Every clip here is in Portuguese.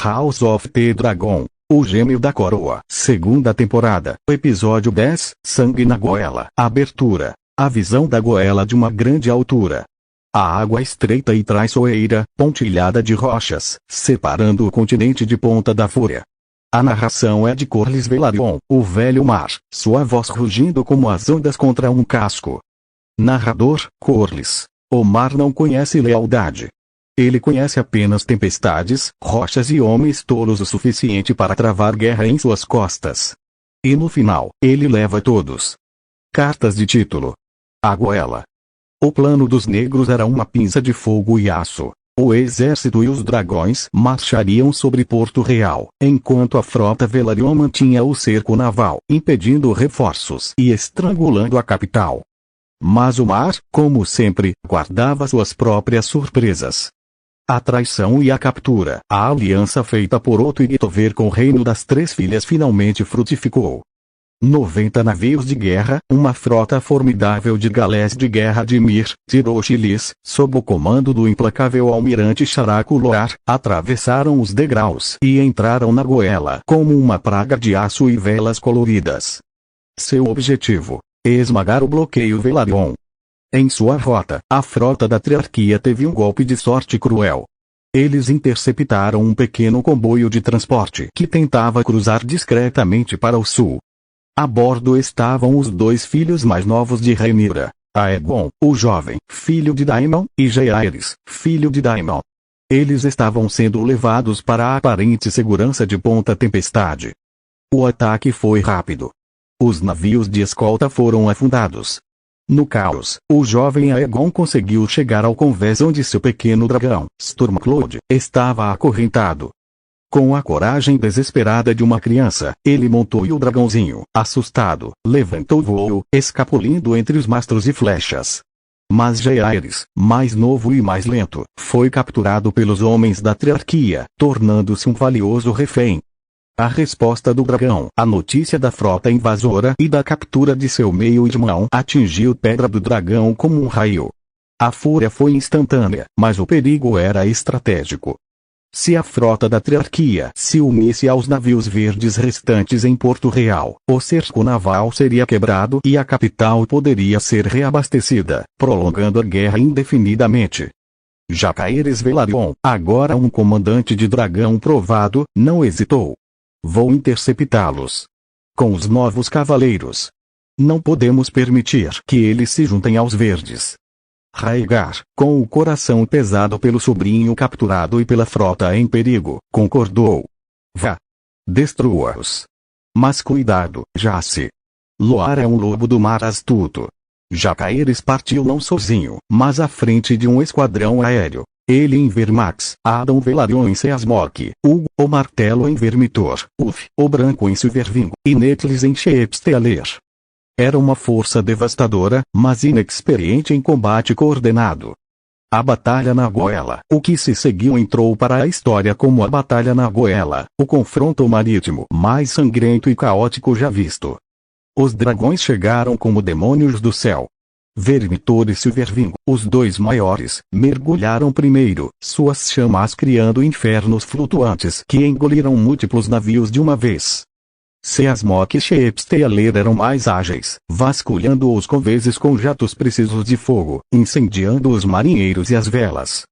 House of the Dragon, o Gêmeo da Coroa. Segunda temporada. Episódio 10, Sangue na Goela. Abertura. A visão da goela de uma grande altura. A água estreita e traiçoeira, pontilhada de rochas, separando o continente de Ponta da Fúria. A narração é de Corlys Velaryon, o velho mar, sua voz rugindo como as ondas contra um casco. Narrador, Corlys. O mar não conhece lealdade. Ele conhece apenas tempestades, rochas e homens tolos o suficiente para travar guerra em suas costas. E no final, ele leva todos. Cartas de título. A goela. O plano dos negros era uma pinça de fogo e aço. O exército e os dragões marchariam sobre Porto Real, enquanto a frota Velaryon mantinha o cerco naval, impedindo reforços e estrangulando a capital. Mas o mar, como sempre, guardava suas próprias surpresas. A traição e a captura. A aliança feita por Otto e Gitover com o Reino das Três Filhas finalmente frutificou. 90 navios de guerra, uma frota formidável de galés de guerra de Mir, Tirochilis, sob o comando do implacável almirante Characuloar, atravessaram os degraus e entraram na goela como uma praga de aço e velas coloridas. Seu objetivo: esmagar o bloqueio Velaryon. Em sua rota, a frota da Triarquia teve um golpe de sorte cruel. Eles interceptaram um pequeno comboio de transporte que tentava cruzar discretamente para o sul. A bordo estavam os dois filhos mais novos de Rhaenyra, Aegon, o jovem, filho de Daemon, e Jaehaerys, filho de Daemon. Eles estavam sendo levados para a aparente segurança de Ponta Tempestade. O ataque foi rápido. Os navios de escolta foram afundados. No caos, o jovem Aegon conseguiu chegar ao convés onde seu pequeno dragão, Stormcloud, estava acorrentado. Com a coragem desesperada de uma criança, ele montou e o dragãozinho, assustado, levantou voo, escapulindo entre os mastros e flechas. Mas Jaehaerys, mais novo e mais lento, foi capturado pelos homens da Triarquia, tornando-se um valioso refém. A resposta do dragão, a notícia da frota invasora e da captura de seu meio-irmão atingiu Pedra do Dragão como um raio. A fúria foi instantânea, mas o perigo era estratégico. Se a frota da Triarquia se unisse aos navios verdes restantes em Porto Real, o cerco naval seria quebrado e a capital poderia ser reabastecida, prolongando a guerra indefinidamente. Jaehaerys Velaryon, agora um comandante de dragão provado, não hesitou. Vou interceptá-los. Com os novos cavaleiros. Não podemos permitir que eles se juntem aos verdes. Rhaegar, com o coração pesado pelo sobrinho capturado e pela frota em perigo, concordou. Vá. Destrua-os. Mas cuidado, Jace. Loar é um lobo do mar astuto. Jaehaerys partiu não sozinho, mas à frente de um esquadrão aéreo. Ele em Vermax, Adam Velaryon em Seasmork, Hugo, o Martelo em Vermitor, Uf, o Branco em Silverwing, e Netlis em Sheepstealer. Era uma força devastadora, mas inexperiente em combate coordenado. A Batalha na Goela. O que se seguiu entrou para a história como a Batalha na Goela, o confronto marítimo mais sangrento e caótico já visto. Os dragões chegaram como demônios do céu. Vermitor e Silverwing, os dois maiores, mergulharam primeiro, suas chamas criando infernos flutuantes que engoliram múltiplos navios de uma vez. Seasmork e Sheepstealer eram mais ágeis, vasculhando os conveses com jatos precisos de fogo, incendiando os marinheiros e as velas.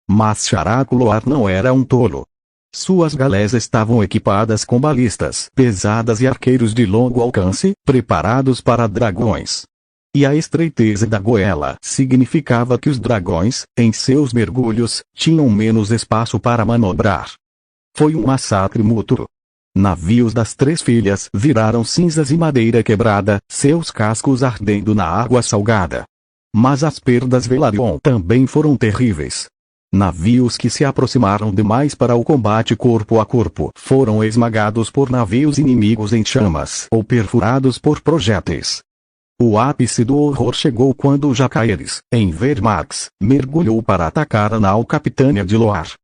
Mas Characuloar não era um tolo. Suas galés estavam equipadas com balistas pesadas e arqueiros de longo alcance, preparados para dragões. E a estreiteza da goela significava que os dragões, em seus mergulhos, tinham menos espaço para manobrar. Foi um massacre mútuo. Navios das Três Filhas viraram cinzas e madeira quebrada, seus cascos ardendo na água salgada. Mas as perdas Velaryon também foram terríveis. Navios que se aproximaram demais para o combate corpo a corpo foram esmagados por navios inimigos em chamas ou perfurados por projéteis. O ápice do horror chegou quando Jaehaerys, em Vermax, mergulhou para atacar a nau Capitânia de Loar.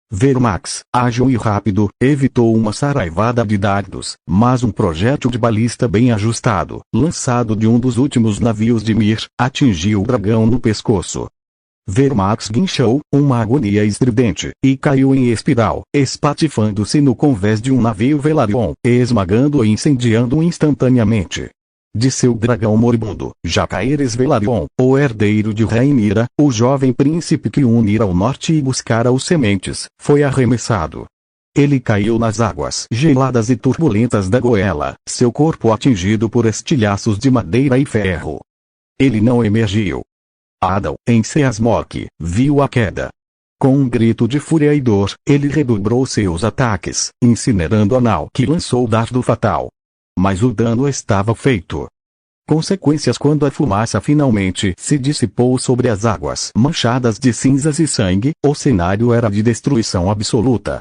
Vermax, ágil e rápido, evitou uma saraivada de dardos, mas um projétil de balista bem ajustado, lançado de um dos últimos navios de Mir, atingiu o dragão no pescoço. Vermax guinchou, uma agonia estridente, e caiu em espiral, espatifando-se no convés de um navio Velaryon, esmagando e incendiando-o instantaneamente. De seu dragão moribundo, Jacaeres Velaryon, o herdeiro de Rhaenyra, o jovem príncipe que unira ao norte e buscara os sementes, foi arremessado. Ele caiu nas águas geladas e turbulentas da goela, seu corpo atingido por estilhaços de madeira e ferro. Ele não emergiu. Adal, em Seasmork, viu a queda. Com um grito de fúria e dor, ele redobrou seus ataques, incinerando Anal, que lançou o dardo fatal. Mas o dano estava feito. Consequências quando a fumaça finalmente se dissipou sobre as águas manchadas de cinzas e sangue, o cenário era de destruição absoluta.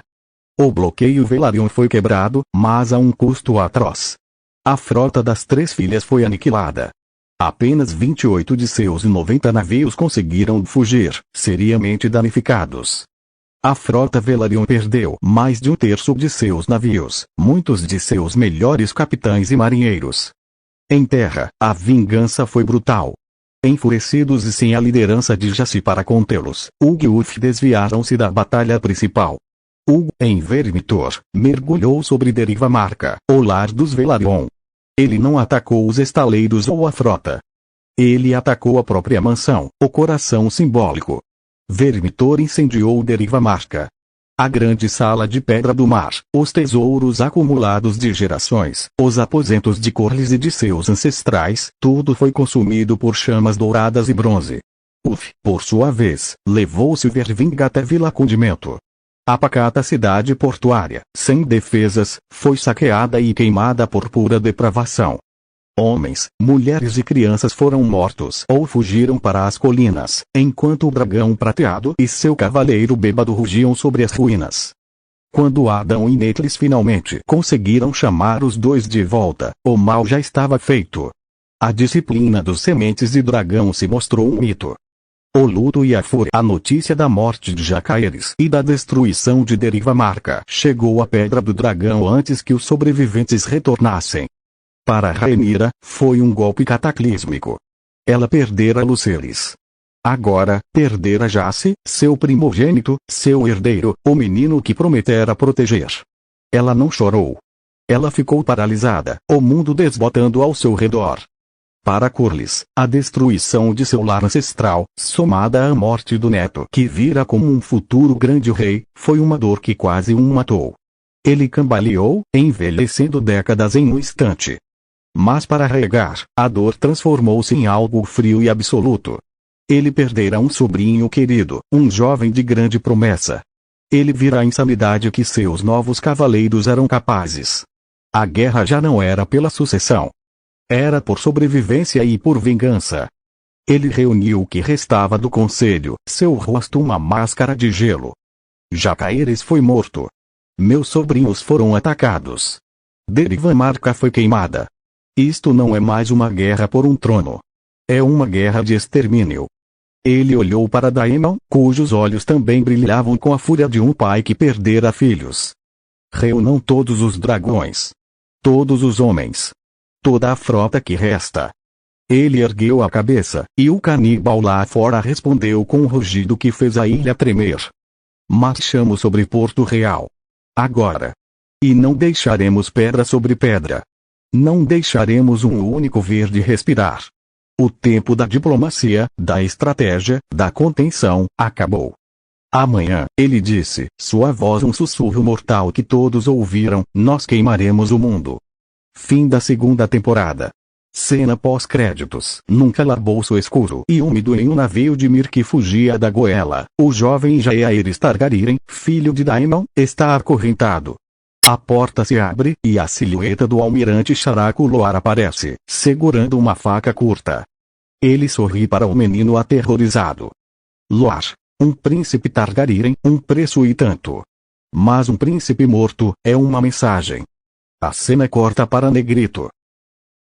O bloqueio Velaryon foi quebrado, mas a um custo atroz. A frota das Três Filhas foi aniquilada. Apenas 28 de seus 90 navios conseguiram fugir, seriamente danificados. A frota Velaryon perdeu mais de um terço de seus navios, muitos de seus melhores capitães e marinheiros. Em terra, a vingança foi brutal. Enfurecidos e sem a liderança de Jace para contê-los, Hugh e Ulf desviaram-se da batalha principal. Hugh, em Vermitor, mergulhou sobre Deriva Marca, o lar dos Velaryon. Ele não atacou os estaleiros ou a frota. Ele atacou a própria mansão, o coração simbólico. Vermitor incendiou Deriva Marca. A grande sala de pedra do mar, os tesouros acumulados de gerações, os aposentos de Corlys e de seus ancestrais, tudo foi consumido por chamas douradas e bronze. Ulf, por sua vez, levou Silverwing até Vila Condimento. A pacata cidade portuária, sem defesas, foi saqueada e queimada por pura depravação. Homens, mulheres e crianças foram mortos ou fugiram para as colinas, enquanto o dragão prateado e seu cavaleiro bêbado rugiam sobre as ruínas. Quando Adão e Netlis finalmente conseguiram chamar os dois de volta, o mal já estava feito. A disciplina dos sementes de dragão se mostrou um mito. O luto e a fúria. A notícia da morte de Jacaeres e da destruição de Deriva Marca chegou à Pedra do Dragão antes que os sobreviventes retornassem. Para Rhaenyra, foi um golpe cataclísmico. Ela perdera Lucerys. Agora, perdera Jace, seu primogênito, seu herdeiro, o menino que prometera proteger. Ela não chorou. Ela ficou paralisada, o mundo desbotando ao seu redor. Para Corlys, a destruição de seu lar ancestral, somada à morte do neto que vira como um futuro grande rei, foi uma dor que quase o matou. Ele cambaleou, envelhecendo décadas em um instante. Mas para Rhaegar, a dor transformou-se em algo frio e absoluto. Ele perdera um sobrinho querido, um jovem de grande promessa. Ele vira a insanidade que seus novos cavaleiros eram capazes. A guerra já não era pela sucessão. Era por sobrevivência e por vingança. Ele reuniu o que restava do conselho, seu rosto uma máscara de gelo. Jacaeres foi morto. Meus sobrinhos foram atacados. Deriva Marca foi queimada. Isto não é mais uma guerra por um trono. É uma guerra de extermínio. Ele olhou para Daemon, cujos olhos também brilhavam com a fúria de um pai que perdera filhos. Reúnam todos os dragões. Todos os homens. Toda a frota que resta. Ele ergueu a cabeça, e o canibal lá fora respondeu com um rugido que fez a ilha tremer. Marchamos sobre Porto Real. Agora. E não deixaremos pedra sobre pedra. Não deixaremos um único verde respirar. O tempo da diplomacia, da estratégia, da contenção, acabou. Amanhã, ele disse, sua voz um sussurro mortal que todos ouviram, nós queimaremos o mundo. Fim da segunda temporada. Cena pós-créditos. Num calabouço escuro e úmido em um navio de Mir que fugia da goela, o jovem Jaehaerys Targaryen, filho de Daemon, está acorrentado. A porta se abre, e a silhueta do almirante Sharaku Loar aparece, segurando uma faca curta. Ele sorri para o menino aterrorizado. Loar, um príncipe Targaryen, um preço e tanto. Mas um príncipe morto, é uma mensagem. A cena corta para Negrito.